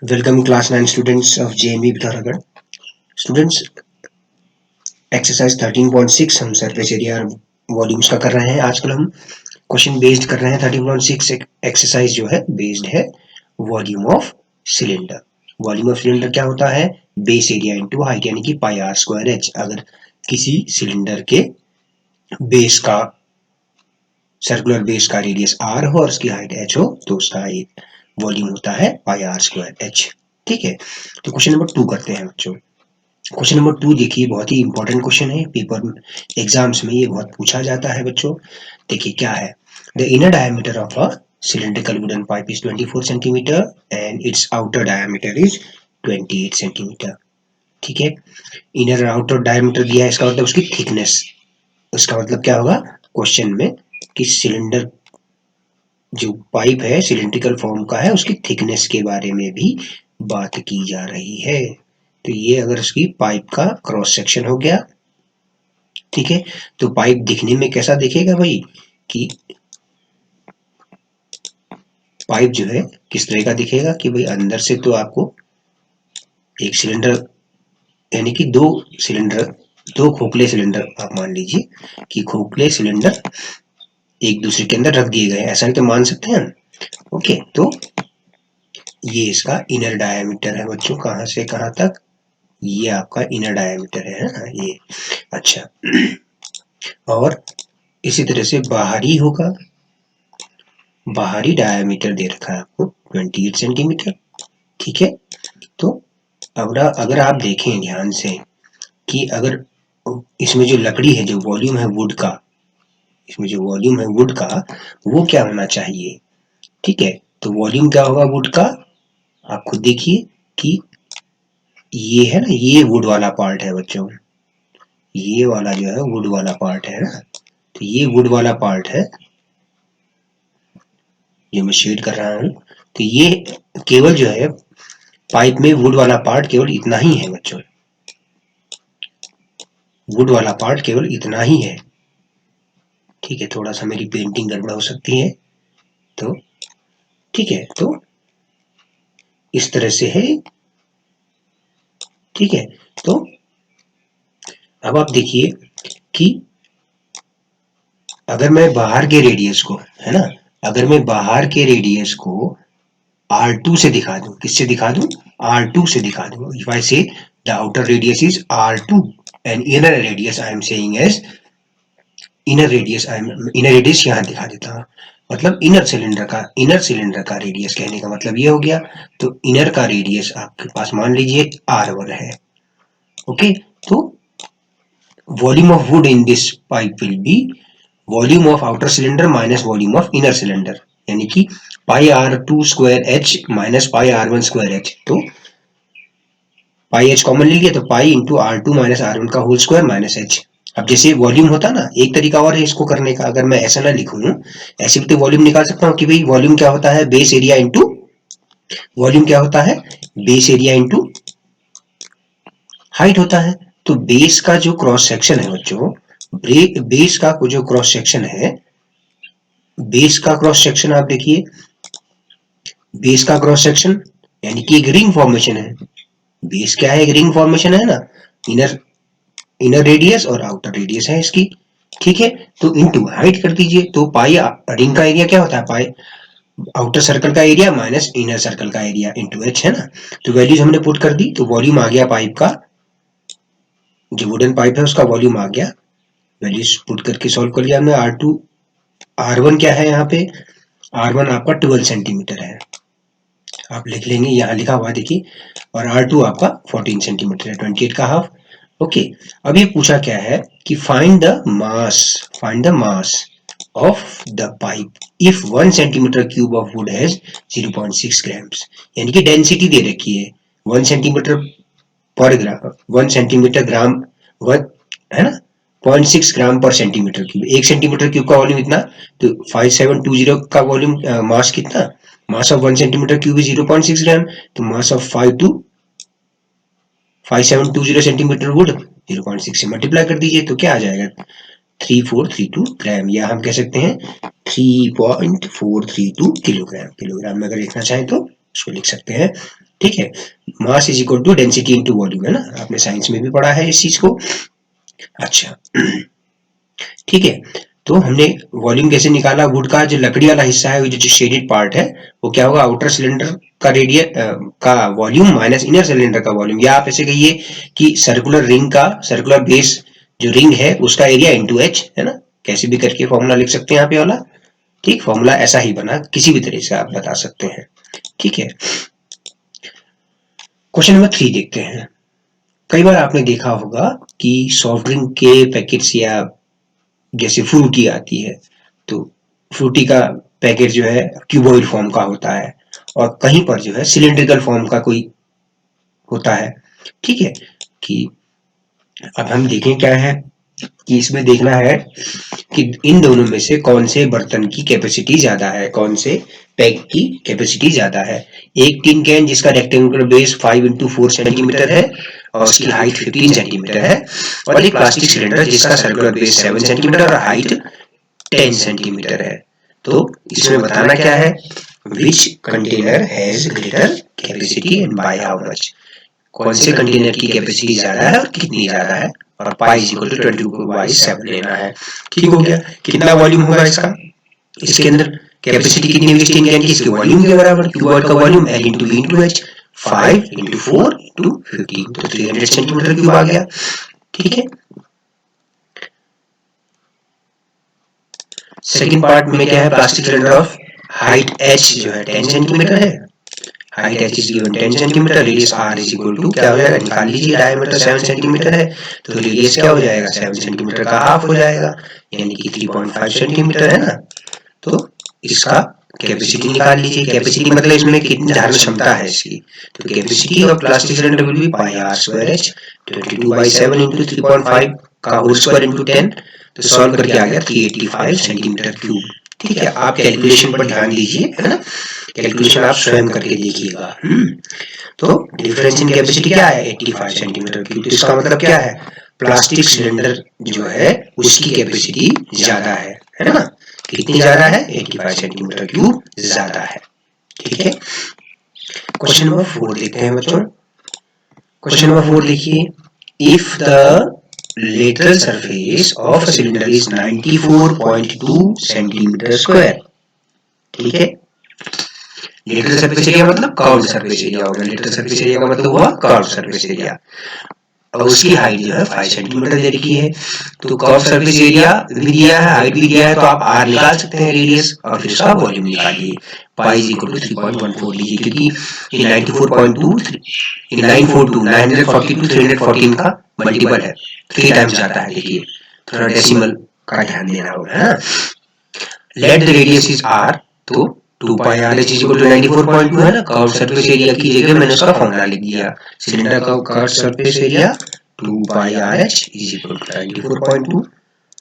Welcome class 9 students of JME Pithoragarh. Students, exercise 13.6 हम surface area volumes का कर रहे हैं। आजकल हम क्वेश्चन बेस्ड कर रहे हैं। 13.6 एक्सरसाइज जो है बेस्ड है volume of cylinder. Volume of cylinder क्या होता है? बेस एरिया इनटू हाइट, यानी कि पाई आर स्क्वायर एच। अगर किसी सिलेंडर के बेस का सर्कुलर बेस का रेडियस आर हो और उसकी हाइट एच हो तो उसका एक वॉल्यूम होता है पाई आर स्क्वायर एच। ठीक है, तो क्वेश्चन नंबर 2 करते हैं बच्चों। क्वेश्चन नंबर 2 देखिए, बहुत ही इंपॉर्टेंट क्वेश्चन है। पेपर एग्जाम्स में ये बहुत पूछा जाता है बच्चों। देखिए क्या है, the inner diameter of a cylindrical wooden pipe is 24 centimeter and its outer diameter is 28 centimeter। ठीक है, इनर और आउटर डायमीटर दिया है, इसका मतलब उसकी थिकनेस। उसका मतलब क्या होगा क्वेश्चन में कि सिलेंडर जो पाइप है सिलिंड्रिकल फॉर्म का है, उसकी थिकनेस के बारे में भी बात की जा रही है। तो ये अगर उसकी पाइप का क्रॉस सेक्शन हो गया, ठीक है, तो पाइप दिखने में कैसा दिखेगा भाई, कि पाइप जो है किस तरह का दिखेगा कि भाई अंदर से तो आपको एक सिलेंडर, यानी कि दो सिलेंडर, दो खोखले सिलेंडर आप मान लीजिए कि खोखले सिलेंडर एक दूसरे के अंदर रख दिए गए, ऐसा ही तो मान सकते हैं हम। ओके, तो ये इसका इनर डायमीटर है बच्चों, कहाँ से कहाँ तक, ये आपका इनर डायमीटर है ना ये। अच्छा, और इसी तरह से बाहरी होगा, बाहरी डायमीटर दे रखा है आपको 28 सेंटीमीटर। ठीक है, तो अगर आप देखें ध्यान से कि अगर इसमें जो लकड़ी है, जो वॉल्यूम है वुड का, इसमें जो वॉल्यूम है वुड का, वो क्या होना चाहिए? ठीक है, तो वॉल्यूम क्या होगा वुड का, आप खुद देखिए कि ये है ना, ये वुड वाला पार्ट है बच्चों, ये वाला जो है वुड वाला पार्ट है ना, तो ये वुड वाला पार्ट है जो मैं शेड कर रहा हूँ। तो ये केवल जो है पाइप में वुड वाला पार्ट केवल इतना ही है बच्चों, वुड वाला पार्ट केवल इतना ही है। ठीक है, थोड़ा सा मेरी पेंटिंग गड़बड़ हो सकती है, तो ठीक है, तो इस तरह से है। ठीक है, तो अब आप देखिए कि अगर मैं बाहर के रेडियस को, है ना, अगर मैं बाहर के रेडियस को R2 से दिखा दूं, किससे दिखा दूं? R2 से दिखा दूं। If I say the outer radius is R2 and inner radius I am saying as inner radius यहाँ दिखा देता हूँ, मतलब इनर सिलेंडर का रेडियस कहने का मतलब ये हो गया। तो इनर का रेडियस आपके पास मान लीजिए R1 है। ओके, तो volume of wood in this pipe will be volume of outer cylinder minus volume of inner cylinder, यानी कि पाई R2 square H minus pi R1 square H. तो पाई एच कॉमन ले लिया, तो pi into R2 minus R1 का whole square minus H. अब जैसे volume होता ना, एक तरीका और है इसको करने का, अगर मैं ऐसा ना लिखूं, ऐसे भी तो वॉल्यूम निकाल सकता हूँ कि भाई वॉल्यूम क्या होता है, बेस एरिया इंटू, वॉल्यूम क्या होता है, बेस एरिया इंटू हाइट होता है। तो बेस का जो क्रॉस सेक्शन है बच्चों, बेस का जो क्रॉस सेक्शन है, बेस का क्रॉस सेक्शन आप देखिए, बेस का क्रॉस सेक्शन यानी कि एक रिंग फॉर्मेशन है। बेस क्या है, एक रिंग फॉर्मेशन है ना, इनर इनर रेडियस और आउटर रेडियस है इसकी। ठीक है, तो इनटू हाइट कर दीजिए, तो पाई रिंग का एरिया क्या होता है, पाई आउटर सर्कल का एरिया माइनस इनर सर्कल का एरिया इंटू एच, है ना। तो वैल्यूज हमने पुट कर दी, तो वॉल्यूम आ गया पाइप का, जो वुडन पाइप है उसका वॉल्यूम आ गया। वैल्यूज पुट करके सॉल्व कर लिया हमने। R2 R1 क्या है यहाँ पे, R1 आपका 12 सेंटीमीटर है, आप लिख लेंगे, यहाँ लिखा हुआ देखिए, और R2 आपका 14 सेंटीमीटर है, 28 का हाफ। ओके, अब ये पूछा क्या है कि find the mass of the pipe if 1 centimetre cube of would has 0.6 grams, यानी कि डेंसिटी दे रखी है 1 सेंटीमीटर पर ग्राम, 1 सेंटीमीटर ग्राम, वन, है ना, 0.6 ग्राम पर सेंटीमीटर क्यूब। 1 सेंटीमीटर क्यूब का वॉल्यूम इतना, तो 5720 का वॉल्यूम मास कितना, mass of 1 centimetre cube is 0.6 ग्राम, तो मास ऑफ 5720 सेंटीमीटर वुड 0.6 से मल्टीप्लाई कर दीजिए, तो क्या आ जाएगा 3432 ग्राम, या हम कह सकते हैं 3.432 किलोग्राम। किलोग्राम में अगर लिखना चाहें तो उसको लिख सकते हैं ठीक है, mass is equal to density into volume, है ना, आपने साइंस में भी पढ़ा है इस चीज को। अच्छा ठीक है, तो हमने वॉल्यूम कैसे निकाला, वुड का जो लकड़ी वाला हिस्सा है, जो शेडेड पार्ट है, वो क्या होगा, आउटर सिलेंडर का रेडियस का वॉल्यूम माइनस इनर सिलेंडर का वॉल्यूम, या आप ऐसे कहिए कि सर्कुलर रिंग का, सर्कुलर बेस जो रिंग है उसका एरिया इंटू एच, है ना, कैसे भी करके फॉर्मूला लिख सकते हैं आप ये वाला। ठीक, फॉर्मूला ऐसा ही बना, किसी भी तरह से आप बता सकते हैं। ठीक है, क्वेश्चन नंबर 3 देखते हैं। कई बार आपने देखा होगा कि सॉफ्ट ड्रिंक के पैकेट्स या जैसे फ्रूटी आती है, तो फ्रूटी का पैकेट जो है क्यूबॉइड फॉर्म का होता है, और कहीं पर जो है सिलिंड्रिकल फॉर्म का कोई होता है। ठीक है, कि अब हम देखें क्या है कि इसमें देखना है कि इन दोनों में से कौन से बर्तन की कैपेसिटी ज्यादा है, कौन से पैक की कैपेसिटी ज्यादा है। एक टिन कैन जिसका रेक्टेंगुलर बेस 5 इंटू 4 सेंटीमीटर है और उसकी हाइट 15 सेंटीमीटर है, और एक प्लास्टिक सिलेंडर जिसका सर्कुलर बेस 7 सेंटीमीटर और हाइट 10 सेंटीमीटर है। तो इसमें बताना क्या है, which container has greater capacity and by how much, कौन से कंटेनर की कैपेसिटी ज्यादा है और कितनी ज्यादा है, और पाई इज इक्वल टू 22/7 लेना है। ठीक हो गया, कितना वॉल्यूम होगा इसका, इसके अंदर कैपेसिटी कितनी होगी स्टीम कैन की, इसके वॉल्यूम के बराबर, क्यूबॉइड का volume L into V into H, 5 into 4 into 15, तो 300 सेंटीमीटर क्यूब आ गया। ठीक है, सेकंड पार्ट में क्या है, plastic cylinder of height h जो है 10 सेंटीमीटर है, height h is given 10 centimetre, radius r is equal to क्या हो जाएगा, निकाल लीजिए, डायमीटर 7 सेंटीमीटर है, तो रेडियस क्या हो जाएगा, 7 सेंटीमीटर का हाफ हो जाएगा, यानी कि 3.5 सेंटीमीटर, है ना। तो इसका कैपेसिटी निकाल लीजिए, कैपेसिटी मतलब इसमें कितनी धारण क्षमता है इसकी, तो capacity of plastic cylinder will be pi r square h, 22/7 into 3.5 का होल स्क्वायर इंटू 10, तो सॉल्व करके आ गया 385 सेंटीमीटर क्यूब। ठीक है, आप कैलकुलेशन पर ध्यान दीजिए, है ना, कैलकुलेशन आप स्वयं करके देखिएगा। तो डिफरेंस इन कैपेसिटी क्या है, 85 सेंटीमीटर क्यूब, तो इसका मतलब क्या है, प्लास्टिक सिलेंडर जो है उसकी कैपेसिटी ज्यादा है ना, कितनी ज्यादा है, 85 सेंटीमीटर क्यूब ज्यादा है। ठीक है, क्वेश्चन नंबर 4 देखते हैं बच्चों। क्वेश्चन नंबर 4 देखिए, if the lateral surface of a cylinder is 94.2 centimetre square, ठीक है, लेटरल सरफेस एरिया मतलब कर्व्ड सरफेस एरिया होगा, लेटरल सरफेस एरिया का मतलब हुआ कर्व्ड सरफेस एरिया, और उसकी हाइट जो है 5 सेंटीमीटर दे रखी है, तो कर्व सरफेस एरिया भी दिया है, हाइट भी दिया है, तो आप r निकाल सकते हैं, रेडियस, और फिर उसका वॉल्यूम निकालिए, पाई इज इक्वल टू 3.14 लीजिए, क्योंकि ये 94.2 ये 942 942 314 का मल्टीपल है, 3 टाइम्स जाता है, देखिए थोड़ा डेसिमल का ध्यान देना होगा, है ना। Let the radius is r, तो 2 pi r h is equal to 94.2 है ना, कर्व सरफेस एरिया की जगह मैंने उसका फॉर्मूला लिख दिया, सिलेंडर का curve surface area 2 pi r h is equal to 94.2,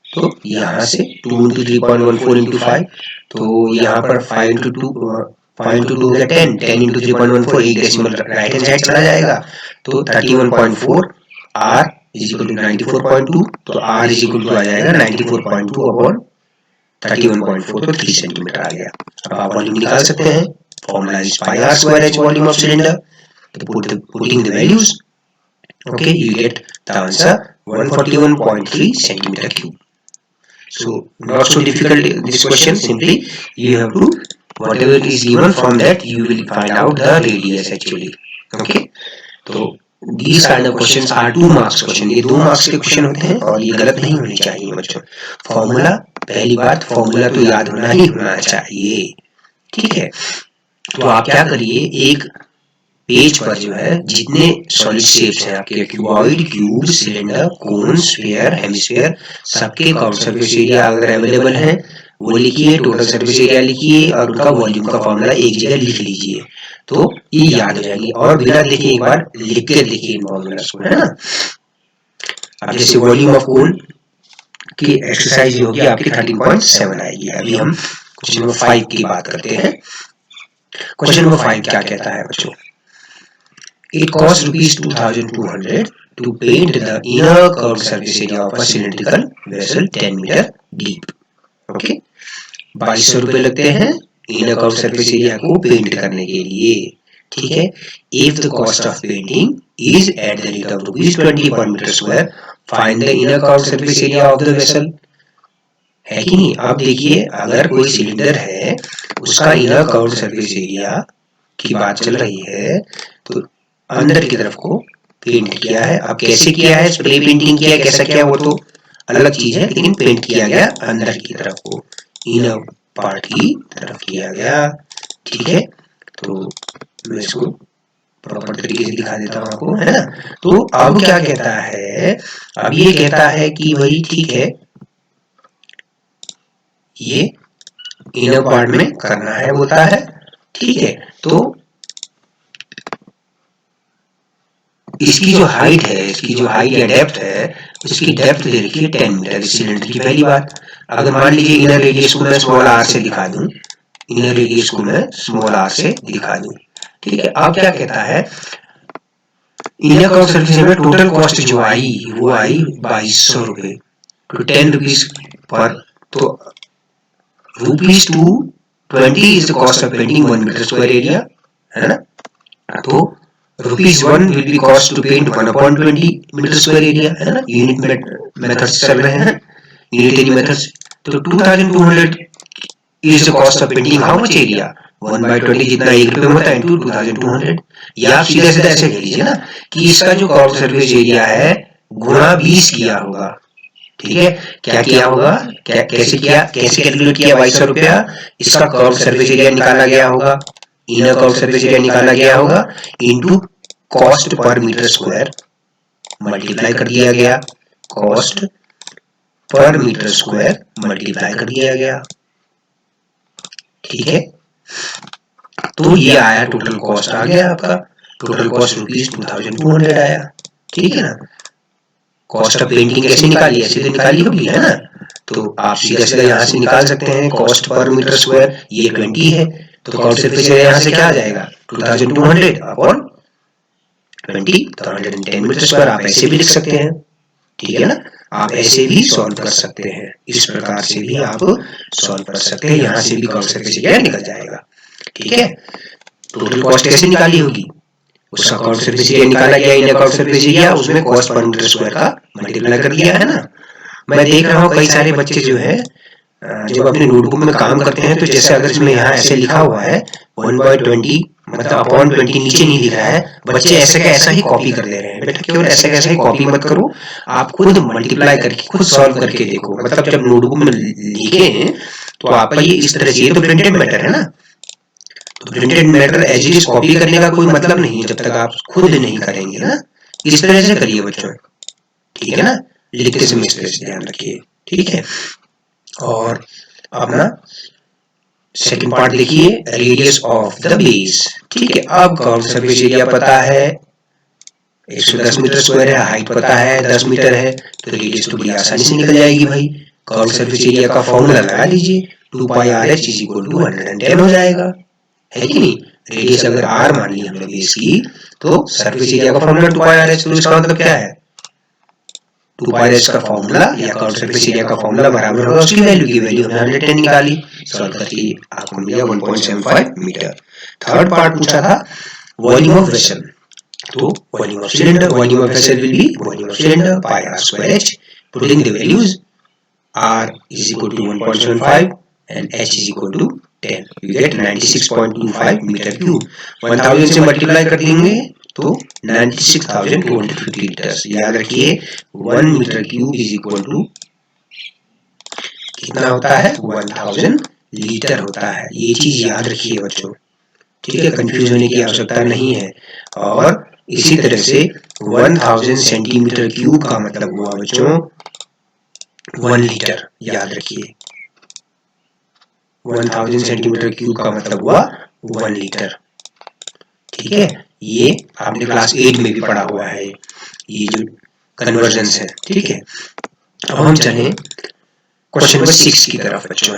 तो यहाँ से 2 इंटू 3.14 इंटू 5, तो यहाँ पर 5 इंटू 2 5 इंटू 2 हो गया 10, 10 इंटू 3.14 एक डेसिमल राइट हैंड साइड चला जाएगा, तो 31.4 r इज इक्वल टू 94.2, तो r इज इक्वल टू आ जाएगा 94.2 अपॉन 31.4, तो 3 सेंटीमीटर आ गया। अब आप वॉल्यूम निकाल सकते हैं, formula is pi r square h volume of cylinder, तो putting the values, okay, you get the answer 141.3 centimeter cube. So not so difficult this question, simply you have to, whatever is given from that you will find out the radius actually, okay. तो these kind of questions are 2 marks question, ये 2 marks के question होते हैं और ये गलत नहीं होने चाहिए बच्चों। फॉर्मूला, पहली बात फॉर्मूला तो याद होना ही होना चाहिए, ठीक है। तो आप क्या करिए, एक पेज पर जो है जितने सॉलिड शेप्स हैं आपके, क्यूबॉइड, क्यूब, सिलेंडर, कोन, स्फीयर, हेमिस्फीयर, सबके कर्व सरफेस एरिया अगर अवेलेबल है वो लिखिए, टोटल सरफेस एरिया लिखिए, और उनका वॉल्यूम का फॉर्मूला एक जगह लिख लीजिए, तो ये याद हो जाएगी, और बिना देखे एक बार लिख के देखिए इन फॉर्मूलास को, है ना। अब जैसे वॉल्यूम ऑफ कोन की एक्सरसाइज होगी आपकी 13.7 आएगी। अभी हम क्वेश्चन नंबर 5 की बात करते हैं। क्वेश्चन नंबर 5 क्या कहता है बच्चों, It costs ₹2,200 to paint the inner curved surface area of a cylindrical vessel 10 meter deep. Okay, 2200 रुपए लगते हैं इनर कर्व सरफेस एरिया को पेंट करने के लिए, ठीक है। If the cost of painting is at the rate of ₹20 per metre square, find the inner curved surface area of the vessel. है कि नहीं? अब देखिए, अगर कोई सिलेंडर है, उसका इनर कर्व्ड सरफेस एरिया की बात चल रही है, तो अंदर की तरफ को पेंट किया है। अब कैसे किया है, स्प्रे पेंटिंग किया है, कैसा किया वो तो अलग चीज है, लेकिन पेंट किया गया अंदर की तरफ को, इनर पार्ट की तरफ किया गया। ठीक है, तो मैं इसको प्रॉपर तरीके से दिखा देता हूँ आपको, है ना। तो अब क्या कहता है, अब ये कहता है कि वही ठीक है, ये इनर पार्ट में करना है बोलता है। ठीक है, तो इसकी जो हाइट है, इसकी जो हाइट या डेप्थ है, उसकी डेप्थ दे रखी है 10 मीटर इस सिलेंडर की। पहली बात, अगर मान लीजिए इनर रेडियस को मैं स्मॉल आर से दिखा दूं, इनर रेडियस को मैं स्मॉल आर से दिखा दूं, ठीक है। अब क्या कहता है, इनर कर्व सरफेस में टोटल कॉस्ट जो आई वो आई 2200 रुपए, तो 10 रुपीज पर, तो ₹220 is the cost of painting 1 meter square area, है ना। तो ₹1 will be cost to paint 1/20 meter square area, है ना। यूनिट मेथड्स चल रहे हैं, यूनिटरी मेथड्स। तो 2200 is the cost of painting how much area, 1/20 जितना ₹1 होता है into 2200। या आप सीधा सीधा ऐसे कह लीजिए ना कि इसका जो कर्व सरफेस एरिया है गुणा 20 किया होगा। ठीक है, क्या किया होगा, क्या कैसे किया, कैसे कैलकुलेट किया 2200 रुपया, इसका कर्व सरफेस एरिया निकाला गया होगा, इनर कर्व सरफेस एरिया निकाला गया होगा, into cost per metre square multiply कर दिया गया, cost per metre square multiply कर दिया गया। ठीक है, तो ये आया टोटल कॉस्ट, आ गया आपका टोटल कॉस्ट ₹2200 आया। ठीक है ना। कॉस्ट ऑफ पेंटिंग कैसे निकाली, ऐसे तो निकाली होगी, है ना। तो आप सीधा सीधा यहाँ से निकाल सकते हैं, कॉस्ट पर मीटर स्क्वायर ये 20 है, तो कर्व सरफेस एरिया यहाँ से क्या आ जाएगा, 2200 अपॉन 20, तो 110 मीटर स्क्वायर। आप ऐसे भी लिख सकते हैं, ठीक है ना। आप ऐसे भी सॉल्व कर सकते हैं, इस प्रकार से भी आप सॉल्व कर सकते हैं, यहाँ से भी कर्व सरफेस एरिया निकल जाएगा। ठीक है, टोटल कॉस्ट कैसे निकाली होगी, उसका कर्व सरफेस एरिया निकाला गया, इनर कर्व सरफेस एरिया, उसमें कॉस्ट पर मीटर स्क्वायर का मल्टीप्लाई कर दिया, है ना। मैं देख रहा हूँ कई सारे बच्चे जो है जब अपने नोटबुक में काम करते हैं, तो जैसे अगर इसमें यहाँ ऐसे लिखा हुआ है 1/20 मतलब अपॉन 20 नीचे नहीं लिखा है, बच्चे ऐसे का ऐसा ही कॉपी कर ले रहे हैं। बेटा केवल ऐसे का ऐसा ही कॉपी मत करो, आप खुद मल्टीप्लाई करके खुद सॉल्व करके देखो। मतलब जब नोटबुक में लिखे हैं तो आपका ये इस तरह से, ये तो प्रिंटेड मैटर है ना, तो printed matter as it is copy करने का कोई मतलब नहीं है जब तक आप खुद नहीं करेंगे ना। इस तरह से करिए बच्चों, ठीक है ना, लिखते समय इस तरह से ध्यान रखिए। ठीक है, और अपना सेकंड पार्ट देखिए, रेडियस ऑफ द बेस। ठीक है, अब कर्व सरफेस एरिया पता है 110 मीटर स्क्वायर है, हाइट पता है 10 मीटर है, तो रेडियस तो बड़ी आसानी से निकल जाएगी भाई। कर्व सरफेस एरिया का फॉर्मूला लगा लीजिए, 2πRh = 110 हो जाएगा, है कि नहीं। रेडियस अगर r मान ली हमने बेस की, तो सरफेस एरिया का फॉर्मूला 2πRh, तो इसका मतलब क्या है, 2πRh का फॉर्मूला या कर्व सरफेस एरिया का फॉर्मूला बराबर होगा उसकी वैल्यू की, वैल्यू हमने 110 निकाली, सॉल्व करके आपको मिल गया 1.75 मीटर। थर्ड पार्ट पूछा था वॉल्यूम ऑफ वेसल, तो volume of cylinder, volume of vessel will be volume of cylinder by r²h, putting the values r = 1.75 and h = 10, you get 96.25 metre cube. 1000 से multiply कर देंगे तो 96,250 लीटर्स। याद रखिए 1 metre cube = कितना होता है, 1000 लीटर होता है। ये चीज याद रखिए बच्चों, ठीक है, कंफ्यूज होने की आवश्यकता नहीं है। और इसी तरह से 1000 सेंटीमीटर क्यूब का मतलब हुआ बच्चों 1 लीटर, याद रखिए 1000 सेंटीमीटर क्यूब का मतलब हुआ 1 लीटर। ठीक है, ये आपने क्लास 8 में भी पढ़ा हुआ है, ये जो कन्वर्जन्स है। ठीक है, अब हम चलें क्वेश्चन नंबर 6 की तरफ बच्चों।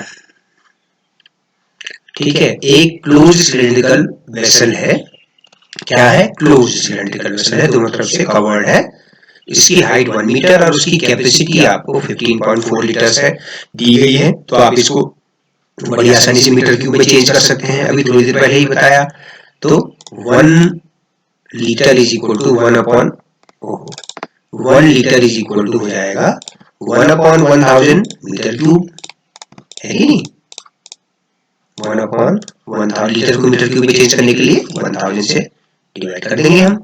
ठीक है, एक क्लोज सिलेंड्रिकल वेसल है, क्या है, क्लोज सिलेंड्रिकल वेसल है, दोनों तरफ से कवर्ड है, इसकी हाइट 1 मीटर और उसकी कैपेसिटी आपको 15.4 लीटर्स है दी गई है। तो आप इसको बड़ी आसानी से मीटर क्यूब में चेंज कर सकते हैं, अभी थोड़ी देर पहले ही बताया। तो 1 litre is equal to 1 litre is equal to हो जाएगा 1/1000 मीटर क्यूब, है कि नहीं? 1/1000 लीटर को मीटर क्यूब में चेंज करने के लिए 1000 से डिवाइड कर देंगे हम,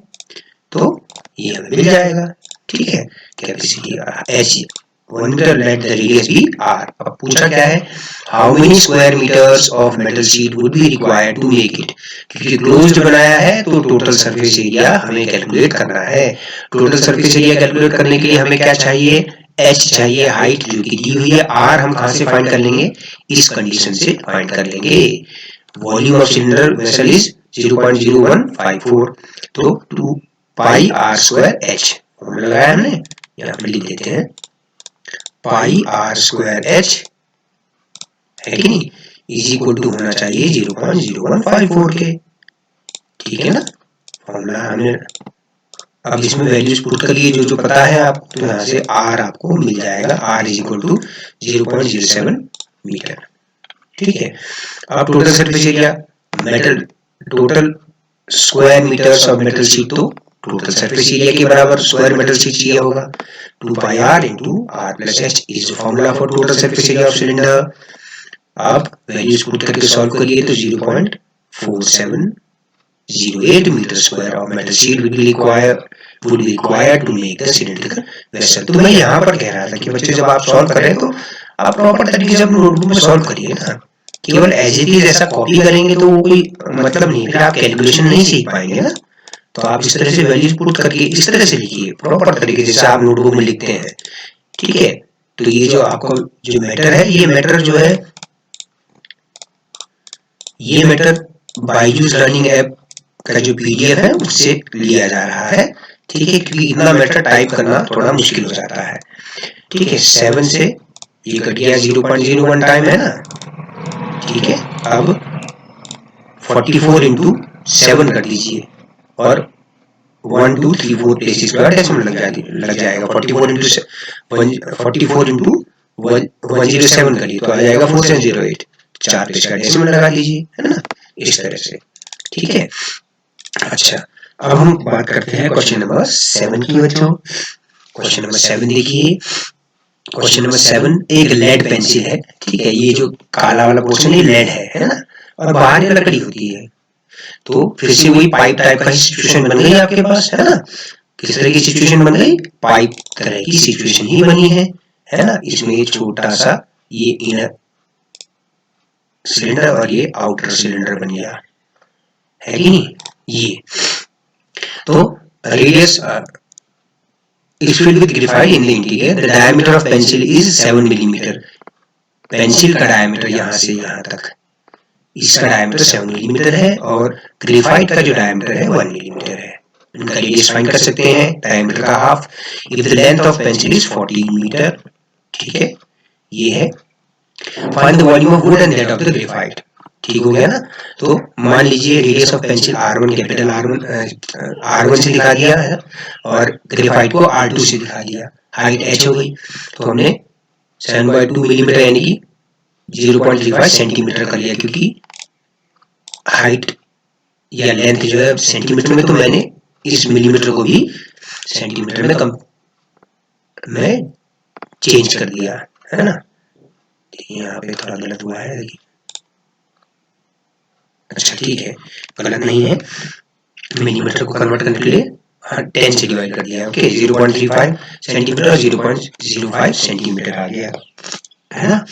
तो ये हमें मिल जाएगा। ठीक है, capacity h 1 metre, let the radius be r. अब पूछा क्या है, how many square metres of metal sheet would be required to make it. क्योंकि क्लोज्ड बनाया है तो टोटल सरफेस एरिया हमें कैलकुलेट करना है। टोटल सरफेस एरिया कैलकुलेट करने के लिए हमें क्या चाहिए, एच चाहिए, हाइट जो कि दी हुई है। आर हम कहां से फाइंड कर लेंगे, इस कंडीशन से फाइंड कर लेंगे। Volume of cylinder vessel is 0.0154, तो 2 पाई आर स्क्वायर एच लगाया हमने, यहाँ पे लिख देते हैं पाई आर स्क्वायर एच, है कि नहीं, इज इक्वल टू होना चाहिए 0.0154 के। ठीक है ना, फॉर्मूला हमने अब इसमें वैल्यूज पुट करिए जो जो पता है आप, तो यहाँ से आर आपको मिल जाएगा, R is equal to 0.07 metre. ठीक है, अब total surface area, metal total square metres of metal sheet, तो टोटल सरफेस एरिया के बराबर स्क्वायर मेटल शीट चाहिए होगा, 2 pi R into R plus H is formula for total surface area of cylinder. आप values put करके solve करिए तो 0.4708 metre square of metal sheet would be required to make the cylindrical vessel। तो मैं यहाँ पर कह रहा था कि बच्चे जब आप सॉल्व कर रहे हैं तो आप प्रॉपर तरीके से अपने नोटबुक में सॉल्व करिए ना, केवल एज इट इज ऐसा कॉपी करेंगे तो वो कोई मतलब नहीं, फिर आप कैलकुलेशन नहीं सीख पाएंगे ना। तो आप इस तरह से वैल्यूज पुट करके इस तरह से लिखिए प्रॉपर तरीके जैसे आप नोटबुक में लिखते हैं। ठीक है, तो ये जो आपका जो मैटर है, ये मैटर जो है, ये मैटर बायजूस लर्निंग ऐप का जो पीडीएफ है उससे लिया जा रहा है। ठीक है, क्योंकि इतना मैटर टाइप करना थोड़ा मुश्किल हो जाता है। ठीक है, 7 से ये कट गया, 0.01 टाइम है ना। ठीक है, अब 44 इंटू 7 कर दीजिए और 1 2 3 4 प्लेसेस पर डेसिमल लग जाएगा। 44 इंटू 107 करिए तो आ जाएगा 4708, 4 पेज का डेसिमल लगा लीजिए, है ना, इस तरह से। ठीक है, अच्छा अब हम बात करते हैं क्वेश्चन नंबर 7 की बच्चों। क्वेश्चन नंबर 7 देखिए, क्वेश्चन नंबर 7 एक लेड पेंसिल है। ठीक है, ये जो काला वाला पोर्शन ये लेड है ना, और बाहर ये लकड़ी होती है। तो फिर से वही पाइप टाइप का सिचुएशन बन गई आपके पास, है ना। किस तरह की सिचुएशन बन गई, पाइप तरह की सिचुएशन ही बनी है ना। इसमें एक छोटा सा ये इनर सिलेंडर और ये आउटर सिलेंडर बन गया, है कि नहीं। ये तो radius is filled with graphite in the interior. The diameter of pencil is 7 millimetre. Pencil का डायमीटर यहाँ से यहाँ तक, इसका डायमीटर 7 मिलीमीटर है और ग्रेफाइट का जो डायमीटर है 1 मिलीमीटर है। इनका रेडियस फाइंड कर सकते हैं, डायमीटर का half. If the length of pencil is 14 metre, ठीक है, ये है। Find the volume of wood and that of the graphite. ठीक हो गया ना। तो मान लीजिए radius of pencil R1 capital R1 से दिखा दिया है और ग्रेफाइट को R2 से दिखा दिया, हाइट h हो गई। तो हमने 7/2 मिलीमीटर यानी कि 0.35 सेंटीमीटर कर लिया, क्योंकि हाइट या लेंथ जो है सेंटीमीटर में, तो मैंने इस मिलीमीटर को भी सेंटीमीटर में चेंज कर दिया, है ना। यहाँ पे थोड़ा गलत हुआ है, देखिए। अच्छा ठीक है, गलत नहीं है। मिलीमीटर को कन्वर्ट करने के लिए 10 से डिवाइड कर दिया, ओके। 0.35 सेंटीमीटर और 0.05 सेंटीमीटर आ गया, है ना।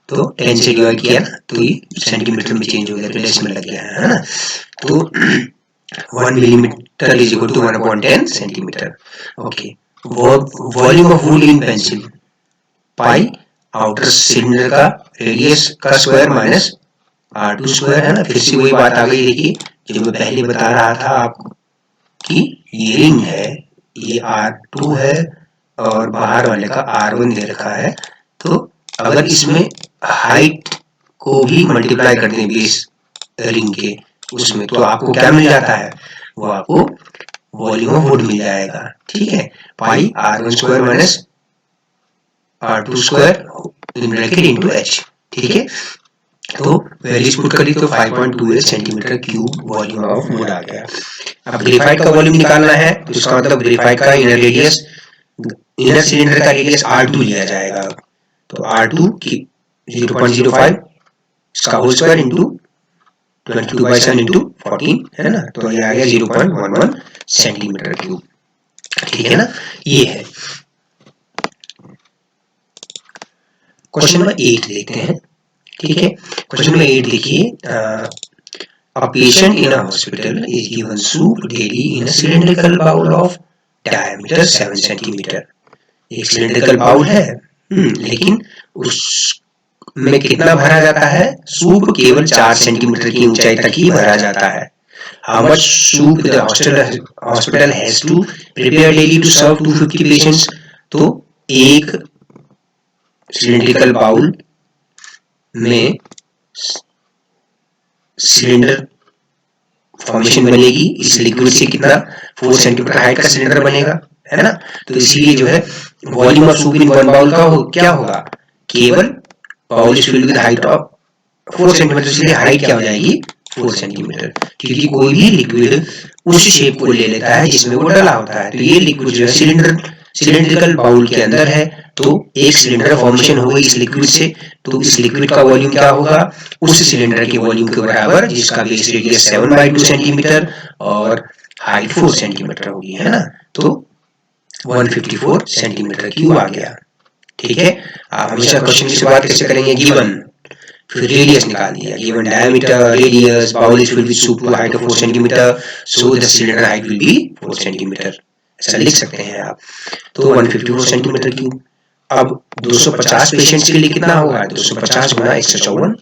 तो 10 से डिवाइड किया तो ये सेंटीमीटर में चेंज हो गया, तो डेसिमल लग गया, है ना। तो 1 millimetre is equal to 1/10 centimetre, okay. Volume of wood in pencil, pi outer cylinder का रेडियस का स्क्वायर माइनस R2 स्क्वायर, है ना। फिर से वही बात आ गई, देखिए जो मैं पहले बता रहा था आपको कि ये रिंग है, ये R2 है और बाहर वाले का R1 दे रखा है। तो अगर इसमें हाइट को भी मल्टीप्लाई कर दें बेस रिंग के उसमें, तो आपको क्या मिल जाता है, वो आपको वॉल्यूम ऑफ वुड मिल जाएगा, ठीक है। Pi R1 square minus R2 square in bracket into H, ठीक है। तो वैल्यूज पुट करी तो 5.28 centimetre cube volume of wood आ गया। अब ग्रेफाइट का वॉल्यूम निकालना है तो इसका मतलब ग्रेफाइट का इनर रेडियस, इनर सिलेंडर का रेडियस R2 लिया जाएगा। तो R2 की 0.05 इसका होल स्क्वायर इंटू 22/7 इंटू 14 है ना, तो ये आ गया 0.11 सेंटीमीटर क्यूब। ठीक है ना, ये है। क्वेश्चन नंबर 8 देखते हैं। ठीक है, क्वेश्चन नंबर 8 देखिए, a patient in a hospital is given soup daily in a cylindrical bowl of diameter 7 centimeter। एक सिलेंड्रिकल बाउल है, लेकिन उस में कितना भरा जाता है? सूप केवल 4 सेंटीमीटर की ऊंचाई तक ही भरा जाता है। How much soup the hospital has to prepare daily to serve 250 patients? तो एक सिलेंड्रिकल बाउल में सिलेंडर फॉर्मेशन बनेगी, इस लिक्विड से कितना 4 सेंटीमीटर हाइट का सिलेंडर बनेगा, है ना। तो इसीलिए जो है volume of soup in one bowl का क्या होगा? केवल bowl is filled with height of 4 centimetre, इसलिए हाइट क्या हो जाएगी? 4 सेंटीमीटर, क्योंकि कोई भी लिक्विड उस शेप को ले लेता है जिसमें वो डला होता है। तो ये लिक्विड जो है सिलेंड्रिकल बाउल के अंदर है, तो एक सिलेंडर फॉर्मेशन हो गई इस लिक्विड से, तो इस लिक्विड का वॉल्यूम क्या होगा? उस सिलेंडर के वॉल्यूम के बराबर, जिसका बेस रेडियस 7/2 सेंटीमीटर और हाइट 4 सेंटीमीटर होगी, है ना। तो 154 सेंटीमीटर क्यूब आ गया। ठीक है, आप हमेशा क्वेश्चन की शुरुआत कैसे करेंगे? गिवन, फिर रेडियस निकाल दिया, given diameter, radius, bowl is filled with soup to height of 4 centimetre, so the cylinder height will be 4 centimetre, ऐसा लिख सकते हैं आप। तो 154 सेंटीमीटर क्यूब। अब 250 पेशेंट्स के लिए कितना होगा? 250 गुना 154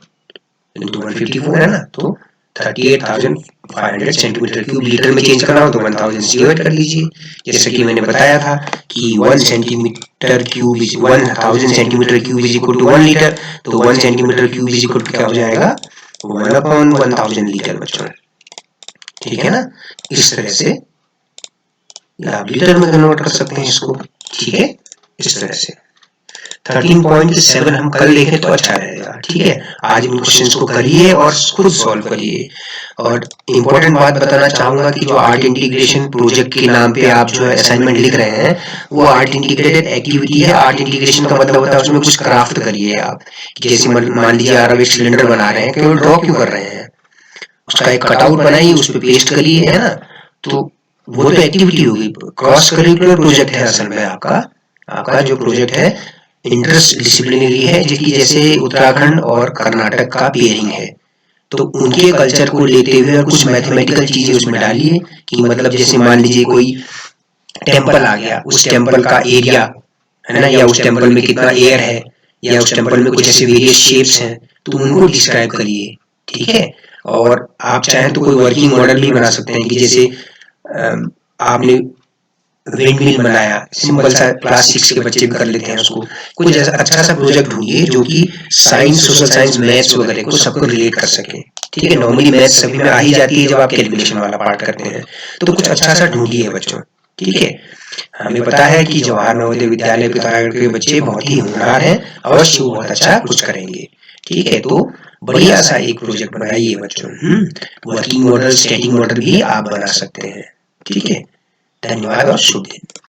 इंटू 154 है ना, तो 38,500 सेंटीमीटर क्यूब। लीटर में चेंज करना हो तो 1000 से डिवाइड कर लीजिए। जैसे कि मैंने बताया था कि 1 centimetre cube is 1000 centimetre cube is equal to 1 litre, तो 1 centimetre cube is equal to क्या हो जाएगा? 1/1000 लीटर बच्चों। ठीक है ना, इस तरह से आप लीटर में कन्वर्ट कर सकते हैं इसको। ठीक है, इस तरह से 13.7 हम कल देखें तो अच्छा रहेगा। ठीक है, आज इन क्वेश्चंस को करिए और खुद सॉल्व करिए। और इम्पोर्टेंट बात बताना चाहूंगा कि जो आर्ट इंटीग्रेशन प्रोजेक्ट के नाम पे आप जो असाइनमेंट लिख रहे हैं, वो आर्ट इंटीग्रेटेड एक्टिविटी है। आर्ट इंटीग्रेशन का मतलब होता है उसमें कुछ क्राफ्ट करिए आप। जैसे मान लीजिए आप एक सिलेंडर बना रहे हैं, केवल ड्रॉ क्यों कर रहे हैं? उसका एक कटआउट बनाइए, उस पर पेस्ट करिए, है ना। तो वो तो एक्टिविटी होगी। क्रॉस करिकुलर प्रोजेक्ट है असल में आपका जो प्रोजेक्ट है इंटर डिसिप्लिनरी है, जैसे उत्तराखंड और कर्नाटक का पेयरिंग है, तो उनके कल्चर को लेते हुए कुछ मैथमेटिकल चीजें उसमें डालिए। कि मतलब जैसे मान लीजिए कोई टेम्पल आ गया, उस टेम्पल का एरिया है ना, या उस टेम्पल में कितना एयर है, या उस टेम्पल में कुछ ऐसे वेरियस शेप्स हैं, तो उनको डिस्क्राइब करिए। ठीक है, और आप चाहें तो कोई वर्किंग मॉडल भी बना सकते हैं कि जैसे आपने विंड मिल बनाया, सिंपल सा क्लास 6 के बच्चे भी कर लेते हैं उसको। कुछ ऐसा अच्छा सा प्रोजेक्ट ढूंढिए जो कि साइंस, सोशल साइंस, मैथ्स वगैरह को सबको रिलेट कर सके। ठीक है, नॉर्मली मैथ्स सभी में आ ही जाती है जब आप कैलकुलेशन वाला पार्ट करते हैं, तो कुछ अच्छा सा ढूंढिए बच्चों। ठीक है, हमें पता है कि जवाहर नवोदय विद्यालय पिथौरागढ़ के बच्चे बहुत ही होनहार हैं, अवश्य वो बहुत अच्छा कुछ करेंगे। ठीक है, तो बढ़िया सा एक प्रोजेक्ट बनाइए बच्चों। वर्किंग मॉडल, स्टैटिक मॉडल भी आप बना सकते हैं। ठीक है, धन्यवाद और शुभ दिन।